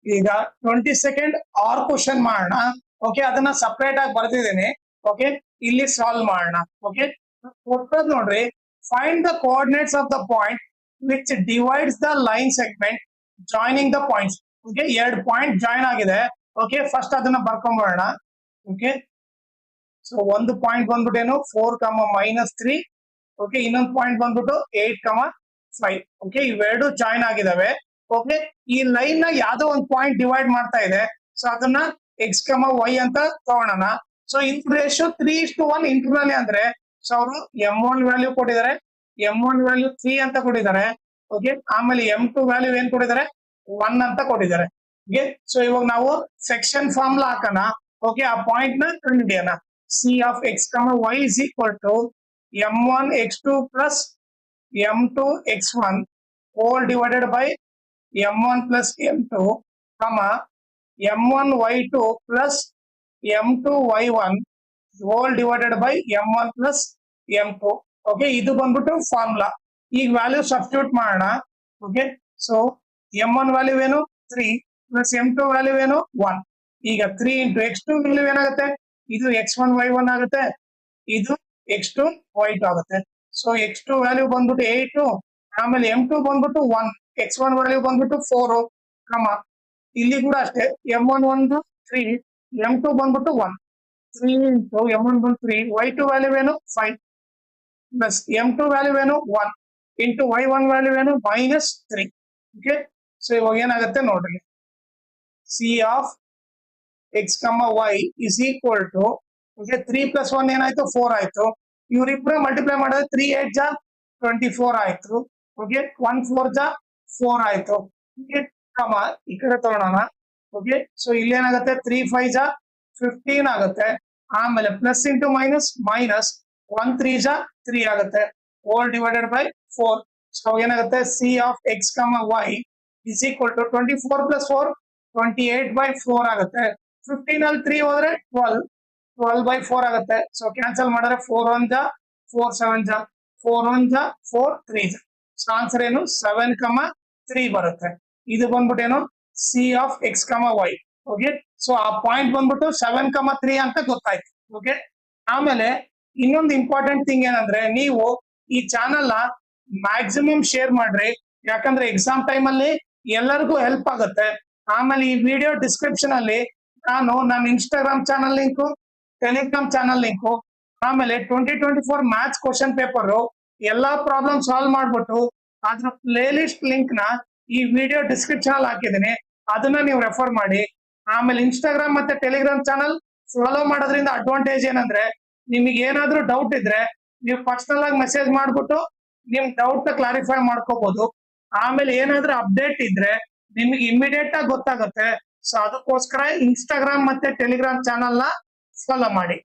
ಈಗ 22nd R question ಮಾಡೋಣ. Okay, ಅದನ್ನ ಸಪರೇಟ್ ಆಗಿ ಬರ್ತಿದ್ದೀನಿ. ಓಕೆ, ಇಲ್ಲಿ ಸಾಲ್ವ್ ಮಾಡೋಣ. ಓಕೆ, ಕೊಟ್ಟದ್ ನೋಡ್ರಿ, find the coordinates of the point which divides the line segment joining the points. Okay, 2 point join ಆಗಿದೆ. Okay, first ಅದನ್ನ ಬರ್ಕೊಂಡ್ಬರೋಣ. ಓಕೆ, ಸೊ ಒಂದು ಪಾಯಿಂಟ್ ಬಂದ್ಬಿಟ್ಟೇನು 4, -3. ಓಕೆ, ಇನ್ನೊಂದು ಪಾಯಿಂಟ್ ಬಂದ್ಬಿಟ್ಟು 8, 5. ಓಕೆ, ಇವೆರಡು ಜಾಯಿನ್ ಆಗಿದಾವೆ. ಓಕೆ, ಈ ಲೈನ್ ನ ಯಾವ್ದೋ ಒಂದು ಪಾಯಿಂಟ್ ಡಿವೈಡ್ ಮಾಡ್ತಾ ಇದೆ. ಸೊ ಅದನ್ನ x, y ಅಂತ ತಗೊಳ್ಳೋಣ. ಸೊ ಇನ್ ರೇಷಿಯೋ 3:1 ಇಂಟರ್ನಲಿ ಅಂದ್ರೆ, ಸೊ ಅವರು m1 ವ್ಯಾಲ್ಯೂ ಕೊಟ್ಟಿದ್ದಾರೆ, m1 ವ್ಯಾಲ್ಯೂ 3 ಅಂತ ಕೊಟ್ಟಿದ್ದಾರೆ. ಓಕೆ, ಆಮೇಲೆ m2 ವ್ಯಾಲ್ಯೂ ಏನ್ ಕೊಟ್ಟಿದ್ದಾರೆ, 1 ಅಂತ ಕೊಟ್ಟಿದ್ದಾರೆ. ಓಕೆ, ಸೊ ಇವಾಗ ನಾವು ಸೆಕ್ಷನ್ ಫಾರ್ಮುಲಾ ಹಾಕೋಣ. ಓಕೆ, ಆ ಪಾಯಿಂಟ್ ನ ಕಂಡುಹಿಡಿಯೋಣ. c of x, y is equal to m1 x2 plus m2 x1 whole divided by m1 plus m2, m1 y2 plus m2 y1 whole divided by m1 plus m2. Okay, ಇದು ಬಂದ್ಬಿಟ್ಟು formula. ಈಗ value substitute ಮಾಡೋಣ. Okay, so m1 value ಏನು 3 plus m2 value ಏನು 1. ಈಗ 3 into x2 value ಏನಾಗುತ್ತೆ, ಇದು x1 y1 ಆಗುತ್ತೆ, ಇದು x2 y2 ಆಗುತ್ತೆ. ಸೊ x2 ವ್ಯಾಲ್ಯೂ ಬಂದ್ಬಿಟ್ಟು 8, ಆಮೇಲೆ m2 ಬಂದ್ಬಿಟ್ಟು 1, x1 ವ್ಯಾಲ್ಯೂ ಬಂದ್ಬಿಟ್ಟು 4, ಇಲ್ಲಿ ಕೂಡ ಅಷ್ಟೇ, m1 ಒಂದು 3, m2 ಬಂದ್ಬಿಟ್ಟು 1. 3 ಇಂಟು m1 ಬಂದು 3, y2 ವ್ಯಾಲ್ಯೂ ಏನು 5 ಪ್ಲಸ್ m2 ವ್ಯಾಲ್ಯೂ ಏನು 1 ಇಂಟು y1 ವ್ಯಾಲ್ಯೂ ಏನು -3. ಓಕೆ, ಸೊ ಇವಾಗ ಏನಾಗುತ್ತೆ ನೋಡ್ರಿ, c of x, y is equal to, okay, 3 + 1 ಏನಾಯ್ತು 4 ಆಯ್ತು. ಇವ್ರಿಬ್ರು ಮಲ್ಟಿಪ್ಲೈ ಮಾಡಿದ್ರೆ 3 8 ಜಾ 24 ಆಯ್ತು. ಓಕೆ, 1 4 ಜಾ 4 ಆಯ್ತು. ಓಕೆ, ಈ ಕಡೆ ತಗೊಳ್ಳೋಣ. ಓಕೆ, ಸೊ ಇಲ್ಲಿ ಏನಾಗುತ್ತೆ 3 5 ಜಾ 15 ಆಗುತ್ತೆ. ಆಮೇಲೆ ಪ್ಲಸ್ ಇಂಟು ಮೈನಸ್, 1 3 ಜಾ 3 ಆಗುತ್ತೆ, ಹೋಲ್ ಡಿವೈಡೆಡ್ ಬೈ 4. ಸೊ ಏನಾಗುತ್ತೆ, c of x, y is equal to 24 + 4 28/4 ಆಗುತ್ತೆ. 15 ಅಲ್ಲಿ 3 ಹೋದ್ರೆ 12/4 ಆಗುತ್ತೆ. ಸೊ ಕ್ಯಾನ್ಸಲ್ ಮಾಡಿದ್ರೆ 4 1 ಜಾ 4 7 ಜಾ 4 1 ಜಾ 4 3 ಜಾ. ಸೊ ಆನ್ಸರ್ ಏನು 7, 3 ಬರುತ್ತೆ. ಇದು ಬಂದ್ಬಿಟ್ಟು ಏನು c of x, y. Okay, so ಆ ಪಾಯಿಂಟ್ ಬಂದ್ಬಿಟ್ಟು 7, 3 ಅಂತ ಗೊತ್ತಾಯ್ತು. ಓಕೆ, ಆಮೇಲೆ ಇನ್ನೊಂದು ಇಂಪಾರ್ಟೆಂಟ್ ಥಿಂಗ್ ಏನಂದ್ರೆ, ನೀವು ಈ ಚಾನಲ್ ನ ಮ್ಯಾಕ್ಸಿಮಮ್ ಶೇರ್ ಮಾಡ್ರಿ. ಯಾಕಂದ್ರೆ ಎಕ್ಸಾಮ್ ಟೈಮ್ ಅಲ್ಲಿ ಎಲ್ಲರಿಗೂ ಹೆಲ್ಪ್ ಆಗುತ್ತೆ. ಆಮೇಲೆ ಈ ವಿಡಿಯೋ ಡಿಸ್ಕ್ರಿಪ್ಷನ್ ಅಲ್ಲಿ ನಾನು ನನ್ನ Instagram channel link, Telegram channel link, ಆಮೇಲೆ 2024 ಮ್ಯಾಥ್ಸ್ ಕ್ವಶನ್ ಪೇಪರ್ ಎಲ್ಲಾ ಪ್ರಾಬ್ಲಮ್ ಸಾಲ್ವ್ ಮಾಡ್ಬಿಟ್ಟು ಅದ್ರ ಪ್ಲೇ ಲಿಸ್ಟ್ ಲಿಂಕ್ ನ ಈ ವಿಡಿಯೋ ಡಿಸ್ಕ್ರಿಪ್ಷನ್ ಅಲ್ಲಿ ಹಾಕಿದ್ದೀನಿ. ಅದನ್ನ ನೀವು ರೆಫರ್ ಮಾಡಿ. ಆಮೇಲೆ ಇನ್ಸ್ಟಾಗ್ರಾಮ್ ಮತ್ತೆ ಟೆಲಿಗ್ರಾಮ್ ಚಾನಲ್ ಫಾಲೋ ಮಾಡೋದ್ರಿಂದ ಅಡ್ವಾಂಟೇಜ್ ಏನಂದ್ರೆ, ನಿಮಗೆ ಏನಾದ್ರೂ ಡೌಟ್ ಇದ್ರೆ ನೀವು ಪರ್ಸನಲ್ ಆಗಿ ಮೆಸೇಜ್ ಮಾಡ್ಬಿಟ್ಟು ನಿಮ್ ಡೌಟ್ ನ ಕ್ಲಾರಿಫೈ ಮಾಡ್ಕೋಬಹುದು. ಆಮೇಲೆ ಏನಾದ್ರೂ ಅಪ್ಡೇಟ್ ಇದ್ರೆ ನಿಮಗೆ ಇಮಿಡಿಯೇಟ್ ಆಗಿ ಗೊತ್ತಾಗುತ್ತೆ. ಸೊ ಅದಕ್ಕೋಸ್ಕರ ಇನ್ಸ್ಟಾಗ್ರಾಮ್ ಮತ್ತೆ ಟೆಲಿಗ್ರಾಮ್ ಚಾನಲ್ ನ ಫಾಲೋ ಮಾಡಿ.